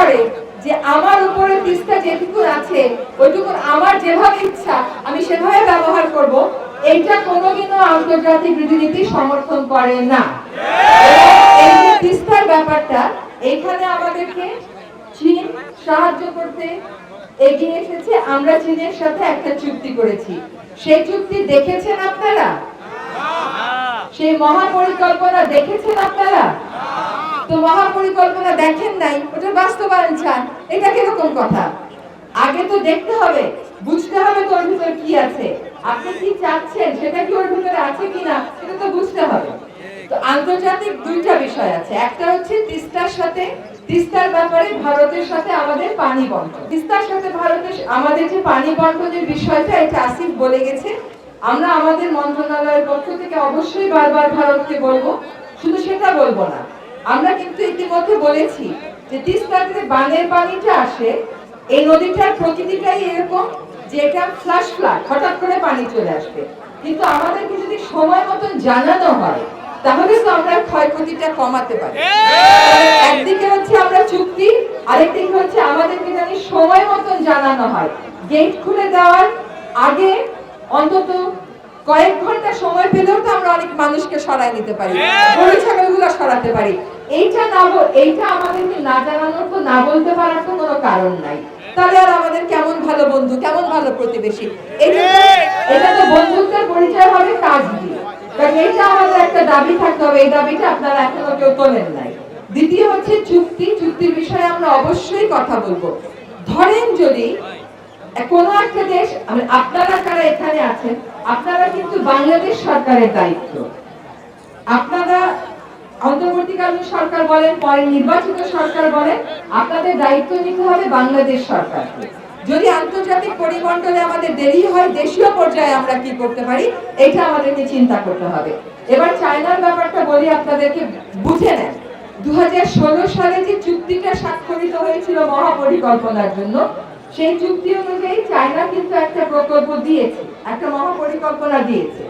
করে যে আমার উপরে তিস্তা যেটুকু আছে ওইটুকু আমার যেভাবে ইচ্ছা আমি সেভাবে ব্যবহার করব, এইটা কোনোদিনও আন্তর্জাতিক রীতিনীতি সমর্থন করে না। এই যে তিস্তার ব্যাপারটা, এখানে আমাদেরকে চীন সাহায্য করতে এগিয়ে এসেছে। আমরা চীনের সাথে একটা চুক্তি করেছি। সেই চুক্তি দেখেছেন আপনারা? সেই মহাপরিকল্পনা দেখেছেন আপনারা? তো মহাপরিকল্পনা দেখেন নাই, ওটা বাস্তবায়ন চান, এটা কিরকম কথা? আগে তো দেখতে হবে, বুঝতে হবে তোর ভিতরে কি আছে, আপনি কি চাচ্ছেন সেটা কি ওর ভিতরে আছে কিনা এটা তো বুঝতে হবে। তো আন্তর্জাতিক দুইটা বিষয় আছে, একটা হচ্ছে তিস্তার ব্যাপারে ভারতের সাথে আমাদের পানি বন্টন। তিস্তার সাথে ভারতের আমাদের যে পানি বন্টনের বিষয়টা, এটা আসিফ বলে গেছে। আমরা আমাদের মন্ত্রণালয়ের পক্ষ থেকে অবশ্যই বারবার ভারতকে বলবো, শুধু সেটা বলবো না, আমরা কিন্তু ইতিমধ্যে বলেছি যে তিস্তাতে বানের পানিটা আসে, এই নদীটার প্রকৃতিটাই এরকম যে এটা ফ্লাশ ফ্লাড, হঠাৎ করে পানি চলে আসবে। কিন্তু আমাদেরকে যদি সময় মতন জানানো হয় তাহলে তো আমরা ক্ষয়ক্ষতিটা কমাতে পারি। একদিকে হচ্ছে আমরা চুক্তি, আরেকদিকে হচ্ছে আমাদেরকে জানি সময় মতন জানানো হয়। গেট খুলে দেওয়ার আগে অন্তত কয়েক ঘন্টা সময় পেলেও তো আমরা অনেক মানুষকে সরাই নিতে পারি, গরু ছাগলগুলো সরাতে পারি। এইটা আমাদেরকে না জানানোর, তো না বলতে পারার তো কোনো কারণ নাই। তাহলে আর আমাদের কেমন ভালো বন্ধু, কেমন ভালো প্রতিবেশী, এটা তো বন্ধুত্বের পরিচয় হবে কাজ দিয়ে। কারণ এইটা আমাদের একটা দাবি থাকতে হবে, এই দাবিটা আপনারা এখনো কেউ তোলেন নাই। দ্বিতীয় হচ্ছে চুক্তির বিষয়ে আমরা অবশ্যই কথা বলবো। ধরেন যদি কোনো একটা দেশ, আপনারা যারা এখানে আছেন, আপনারা কিন্তু বাংলাদেশ সরকারের দায়িত্ব, আপনারা অন্তর্বর্তীকালীন সরকার বলেন, পরে নির্বাচিত সরকার বলেন, আপনাদের দায়িত্ব নিতে হবে বাংলাদেশ সরকারকে। যদি আন্তর্জাতিক পরিমণ্ডলে আমাদের দেরি হয়, দেশীয় পর্যায়ে আমরা কি করতে পারি এটা আমাদেরকে চিন্তা করতে হবে। এবার চায়নার ব্যাপারটা বলি আপনাদেরকে, বুঝে নেন। 2016 সালে যে চুক্তিটা স্বাক্ষরিত হয়েছিল মহাপরিকল্পনার জন্য, সেই চুক্তি অনুযায়ী চায়না কিন্তু একটা প্রকল্প দিয়েছে, একটা মহাপরিকল্পনা দিয়েছে।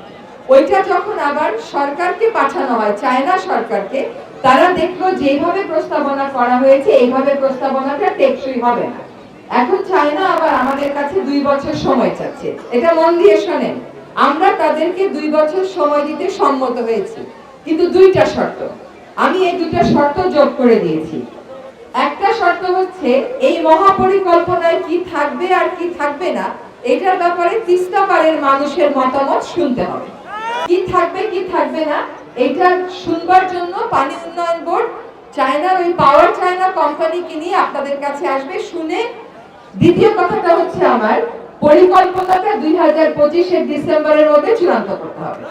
ওইটা যখন আবার সরকারকে পাঠানো হয়, চায়না সরকারকে, তারা দেখলো যেভাবে প্রস্তাবনা করা হয়েছে এইভাবে প্রস্তাবনাটা টেকসই হবে না। এখন চায়না আবার আমাদের কাছে 2 বছর সময় চাচ্ছে। এটা মন দিয়ে শোনেন, আমরা তাদেরকে 2 বছর সময় দিতে সম্মত হয়েছি, কিন্তু 2টা শর্ত। আমি এই 2টা শর্ত যোগ করে দিয়েছি। একটা শর্ত হচ্ছে এই মহাপরিকল্পনায় কি থাকবে আর কি থাকবে না এটার ব্যাপারে তিস্তা পাড়ের মানুষের মতামত শুনতে হবে। কি থাকবে কি থাকবে না এটা শুনবার জন্য পানি উন্নয়ন বোর্ড চায়নার ওই পাওয়ার চায়না কোম্পানিকে নিয়ে আপনাদের কাছে আসবে, শুনে। দ্বিতীয় কথাটা হচ্ছে আমার পরিকল্পনাটা 2025 ডিসেম্বরের মধ্যে চূড়ান্ত করতে হবে।